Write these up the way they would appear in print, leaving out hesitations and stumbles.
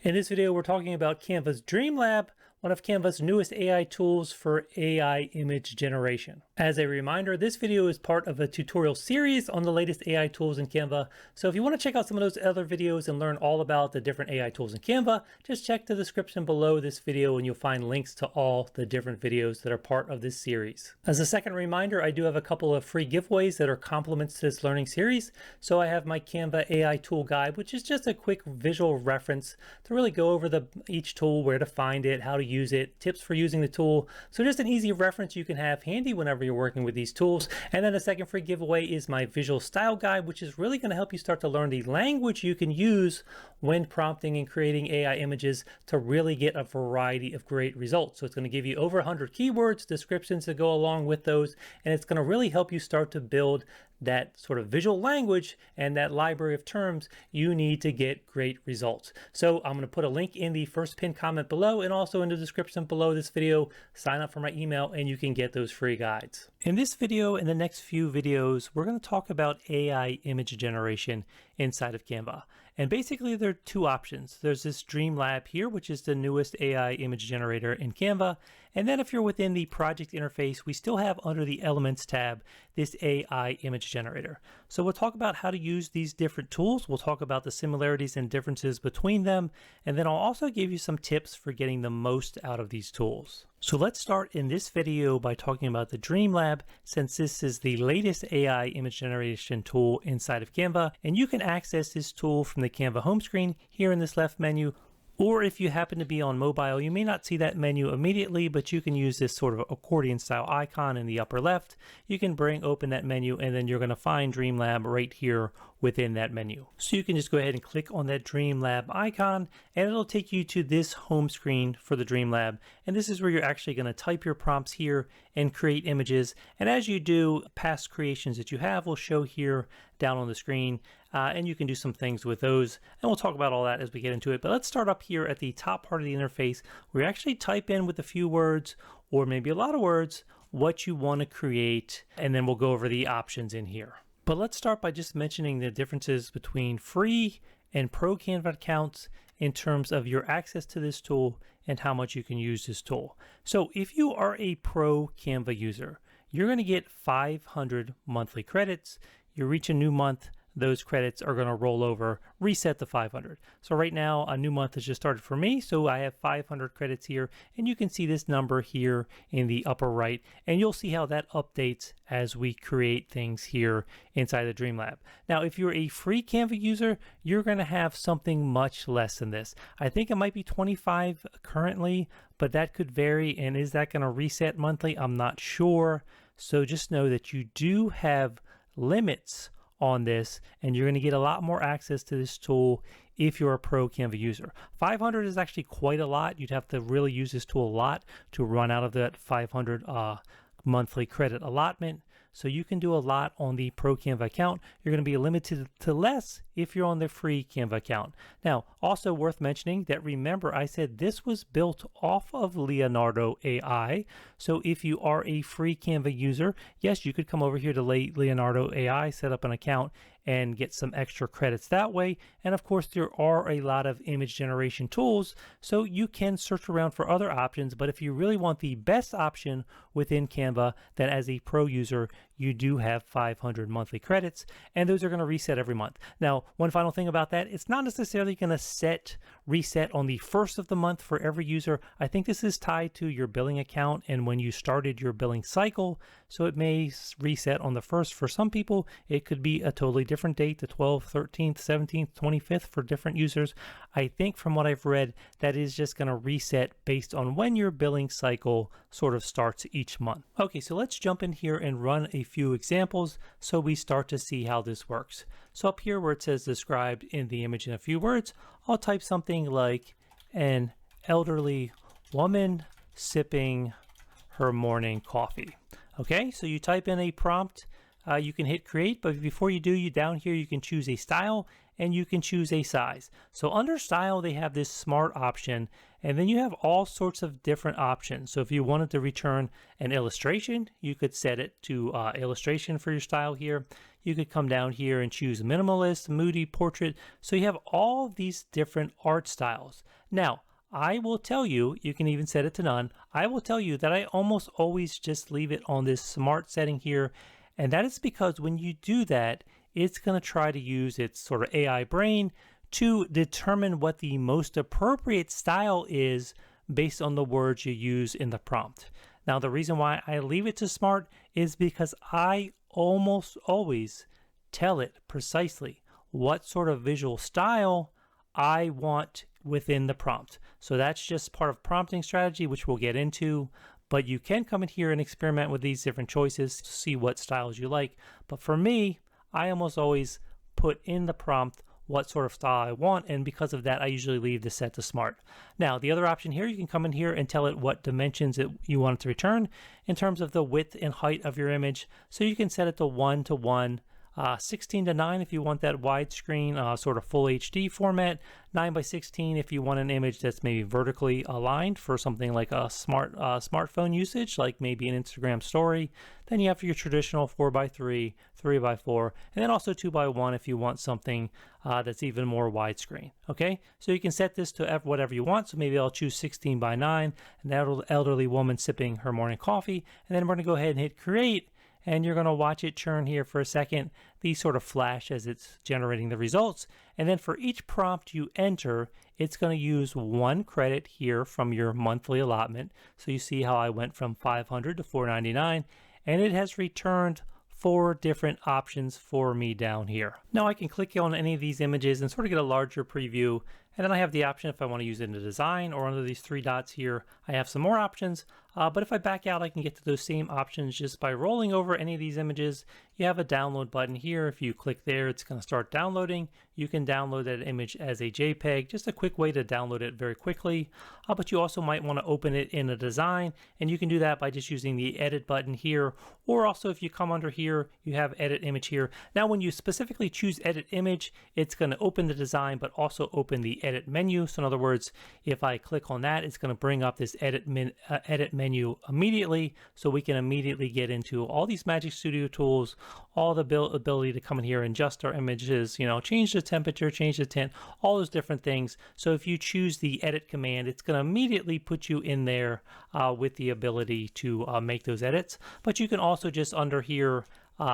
In this video, we're talking about Canva's Dream Lab, one of Canva's newest AI tools for AI image generation. As a reminder, this video is part of a tutorial series on the latest AI tools in Canva. So if you want to check out some of those other videos and learn all about the different AI tools in Canva, just check the description below this video and you'll find links to all the different videos that are part of this series. As a second reminder, I do have a couple of free giveaways that are complements to this learning series. So I have my Canva AI tool guide, which is just a quick visual reference to really go over each tool, where to find it, how to use it, tips for using the tool. So just an easy reference you can have handy whenever you're working with these tools. And then the second free giveaway is my visual style guide, which is really going to help you start to learn the language you can use when prompting and creating AI images to really get a variety of great results. So it's going to give you over 100 keywords, descriptions to go along with those, and it's going to really help you start to build that sort of visual language and that library of terms you need to get great results. So I'm going to put a link in the first pinned comment below and also in the description below this video. Sign up for my email and you can get those free guides. In this video and the next few videos, we're going to talk about AI image generation inside of Canva. And basically there are two options. There's this Dream Lab here, which is the newest AI image generator in Canva. And then if you're within the project interface, we still have under the Elements tab, this AI image generator. So we'll talk about how to use these different tools. We'll talk about the similarities and differences between them. And then I'll also give you some tips for getting the most out of these tools. So let's start in this video by talking about the Dream Lab, since this is the latest AI image generation tool inside of Canva. And you can access this tool from the Canva home screen here in this left menu. Or if you happen to be on mobile, you may not see that menu immediately, but you can use this sort of accordion style icon in the upper left. You can open that menu and then you're going to find Dream Lab right here within that menu. So you can just go ahead and click on that Dream Lab icon and it'll take you to this home screen for the Dream Lab. And this is where you're actually going to type your prompts here and create images. And as you do, past creations that you have will show here down on the screen. And you can do some things with those. And we'll talk about all that as we get into it. But let's start up here at the top part of the interface where you actually type in with a few words or maybe a lot of words what you want to create. And then we'll go over the options in here. But let's start by just mentioning the differences between free and pro Canva accounts in terms of your access to this tool and how much you can use this tool. So if you are a pro Canva user, you're going to get 500 monthly credits. You reach a new month, those credits are going to roll over, reset to 500. So right now, a new month has just started for me. So I have 500 credits here, and you can see this number here in the upper right, and you'll see how that updates as we create things here inside the Dream Lab. Now, if you're a free Canva user, you're going to have something much less than this. I think it might be 25 currently, but that could vary. And is that going to reset monthly? I'm not sure. So just know that you do have limits on this, and you're going to get a lot more access to this tool if you're a pro Canva user. 500 is actually quite a lot. You'd have to really use this tool a lot to run out of that 500 monthly credit allotment. So you can do a lot on the pro Canva account. You're going to be limited to less if you're on the free Canva account. Now, also worth mentioning that, remember, I said this was built off of Leonardo AI. So if you are a free Canva user, yes, you could come over here to Leonardo AI, set up an account, and get some extra credits that way. And of course, there are a lot of image generation tools, so you can search around for other options. But if you really want the best option within Canva, then as a pro user, you do have 500 monthly credits, and those are going to reset every month. Now, one final thing about that, it's not necessarily going to reset on the first of the month for every user. I think this is tied to your billing account and when you started your billing cycle. So it may reset on the first. For some people, it could be a totally different date, the 12th, 13th, 17th, 25th for different users. I think from what I've read, that is just going to reset based on when your billing cycle sort of starts each month. Okay, so let's jump in here and run a few examples so we start to see how this works. So up here where it says described in the image in a few words, I'll type something like an elderly woman sipping her morning coffee. Okay, so you type in a prompt, you can hit create, but before you do, down here you can choose a style and you can choose a size. So under style, they have this smart option, and then you have all sorts of different options. So if you wanted to return an illustration, you could set it to illustration for your style here. You could come down here and choose minimalist, moody, portrait. So you have all of these different art styles. Now, I will tell you, you can even set it to none. I will tell you that I almost always just leave it on this smart setting here. And that is because when you do that, it's going to try to use its sort of AI brain to determine what the most appropriate style is based on the words you use in the prompt. Now, the reason why I leave it to smart is because I almost always tell it precisely what sort of visual style I want within the prompt. So that's just part of prompting strategy, which we'll get into. But you can come in here and experiment with these different choices to see what styles you like. But for me, I almost always put in the prompt what sort of style I want, and because of that, I usually leave the set to smart. Now, the other option here, you can come in here and tell it what dimensions you want it to return in terms of the width and height of your image. So you can set it to 1 to 1, 16 to 9 if you want that widescreen sort of full HD format, 9 by 16 if you want an image that's maybe vertically aligned for something like a smartphone usage, like maybe an Instagram story. Then you have your traditional 4 by 3, 3 by 4, and then also 2 by 1 if you want something that's even more widescreen. Okay, so you can set this to whatever you want. So maybe I'll choose 16 by 9, an elderly woman sipping her morning coffee, and then we're going to go ahead and hit create. And you're going to watch it churn here for a second. These sort of flash as it's generating the results. And then for each prompt you enter, it's going to use 1 credit here from your monthly allotment. So you see how I went from $500 to $499, and it has returned 4 different options for me down here. Now I can click on any of these images and sort of get a larger preview. And then I have the option if I want to use it in the design or under these 3 dots here, I have some more options. But if I back out, I can get to those same options just by rolling over any of these images. You have a download button here. If you click there, it's going to start downloading. You can download that image as a JPEG, just a quick way to download it very quickly. But you also might want to open it in a design, and you can do that by just using the edit button here. Or also if you come under here, you have edit image here. Now when you specifically choose edit image, it's going to open the design, but also open the edit menu. So in other words, if I click on that, it's going to bring up this edit menu immediately, so we can immediately get into all these Magic Studio tools, all the ability to come in here and adjust our images, you know, change the temperature, change the tint, all those different things. So if you choose the edit command, it's going to immediately put you in there with the ability to make those edits. But you can also just under here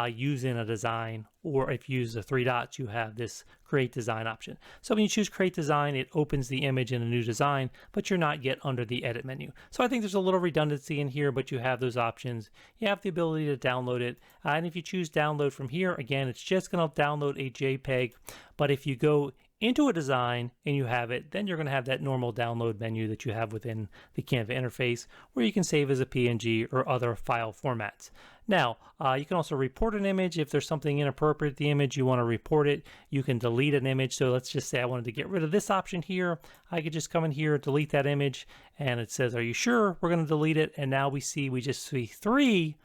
use in a design, or if you use the 3 dots, you have this create design option. So when you choose create design, it opens the image in a new design, but you're not yet under the edit menu. So I think there's a little redundancy in here, but you have those options. You have the ability to download it. And if you choose download from here, again, it's just going to download a JPEG. But if you go into a design and you have it, then you're going to have that normal download menu that you have within the Canva interface, where you can save as a PNG or other file formats. Now, you can also report an image. If there's something inappropriate with the image, you want to report it. You can delete an image. So let's just say I wanted to get rid of this option here. I could just come in here, delete that image, and it says, are you sure? We're going to delete it. And now we just see 3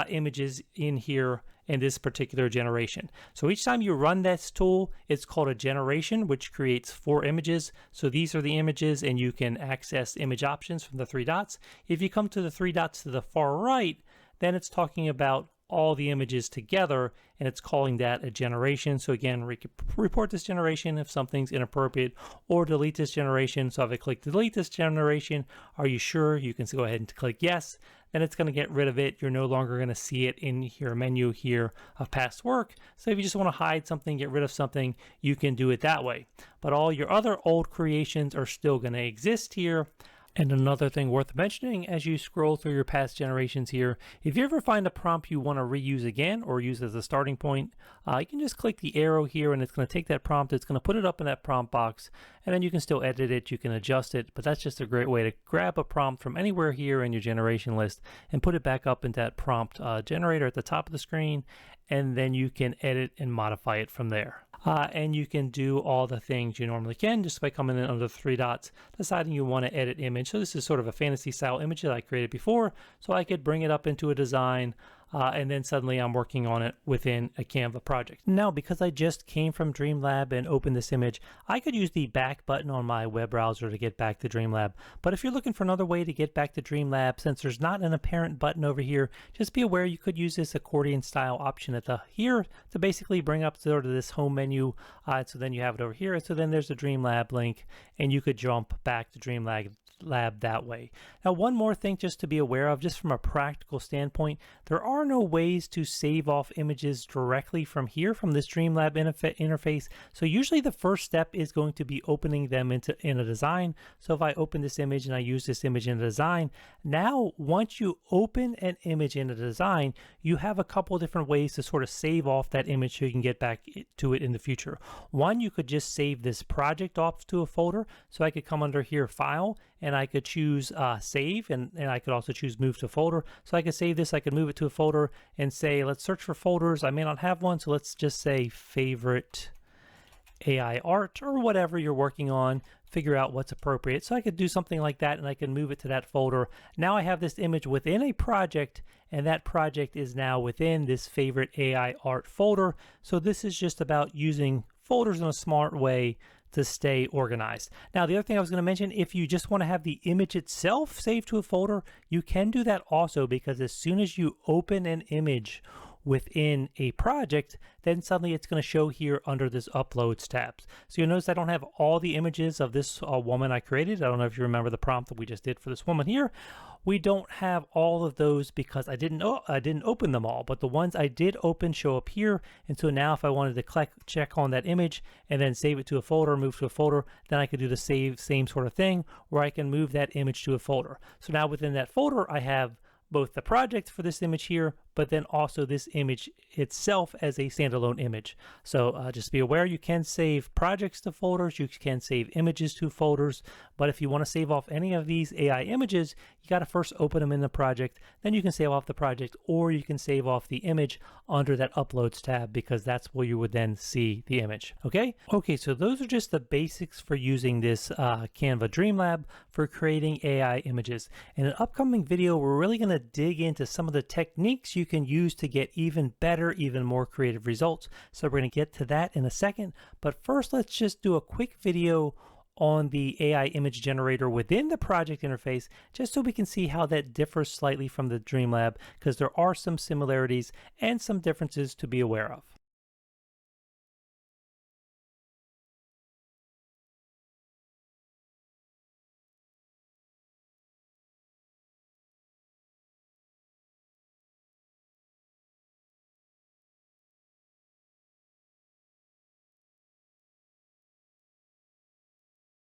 images in here in this particular generation. So each time you run this tool, it's called a generation, which creates 4 images. So these are the images, and you can access image options from the 3 dots. If you come to the 3 dots to the far right, then it's talking about all the images together, and it's calling that a generation. So again, report this generation if something's inappropriate, or delete this generation. So if I click delete this generation, are you sure? You can go ahead and click yes. Then it's going to get rid of it. You're no longer going to see it in your menu here of past work. So if you just want to hide something, get rid of something, you can do it that way. But all your other old creations are still going to exist here. And another thing worth mentioning as you scroll through your past generations here, if you ever find a prompt you want to reuse again or use as a starting point, you can just click the arrow here, and it's going to take that prompt, it's going to put it up in that prompt box, and then you can still edit it, you can adjust it. But that's just a great way to grab a prompt from anywhere here in your generation list and put it back up into that prompt generator at the top of the screen, and then you can edit and modify it from there. And you can do all the things you normally can just by coming in under the 3 dots, deciding you want to edit image. So this is sort of a fantasy style image that I created before, so I could bring it up into a design. and then suddenly I'm working on it within a Canva project. Now, because I just came from Dreamlab and opened this image, I could use the back button on my web browser to get back to Dreamlab. But if you're looking for another way to get back to Dreamlab, since there's not an apparent button over here, just be aware you could use this accordion style option at the here to basically bring up sort of this home menu. So then you have it over here. So then there's the Dreamlab link, and you could jump back to Dreamlab that way. Now, one more thing just to be aware of, just from a practical standpoint, there are no ways to save off images directly from here, from this Dreamlab interface. So usually the first step is going to be opening them in a design. So if I open this image and I use this image in a design, now once you open an image in a design, you have a couple different ways to sort of save off that image so you can get back to it in the future. One, you could just save this project off to a folder. So I could come under here, File, and I could choose Save, and I could also choose Move to Folder. So I could save this, I could move it to a folder and say, let's search for folders. I may not have one, so let's just say Favorite AI Art, or whatever you're working on. Figure out what's appropriate. So I could do something like that, and I can move it to that folder. Now I have this image within a project, and that project is now within this Favorite AI Art folder. So this is just about using folders in a smart way to stay organized. Now, the other thing I was going to mention, if you just want to have the image itself saved to a folder, you can do that also, because as soon as you open an image within a project, then suddenly it's going to show here under this Uploads tabs. So you'll notice I don't have all the images of this woman I created. I don't know if you remember the prompt that we just did for this woman here. We don't have all of those because I didn't open them all, but the ones I did open show up here. And so now if I wanted to check on that image and then save it to a folder, move to a folder, then I could do the same sort of thing where I can move that image to a folder. So now within that folder, I have both the project for this image here, but then also this image itself as a standalone image. So just be aware, you can save projects to folders, you can save images to folders, but if you want to save off any of these AI images, you got to first open them in the project, then you can save off the project, or you can save off the image under that Uploads tab, because that's where you would then see the image. Okay, so those are just the basics for using this Canva Dreamlab for creating AI images. In an upcoming video, we're really going to dig into some of the techniques you can use to get even better, even more creative results. So we're going to get to that in a second, but first let's just do a quick video on the AI image generator within the project interface, just so we can see how that differs slightly from the Dreamlab, because there are some similarities and some differences to be aware of.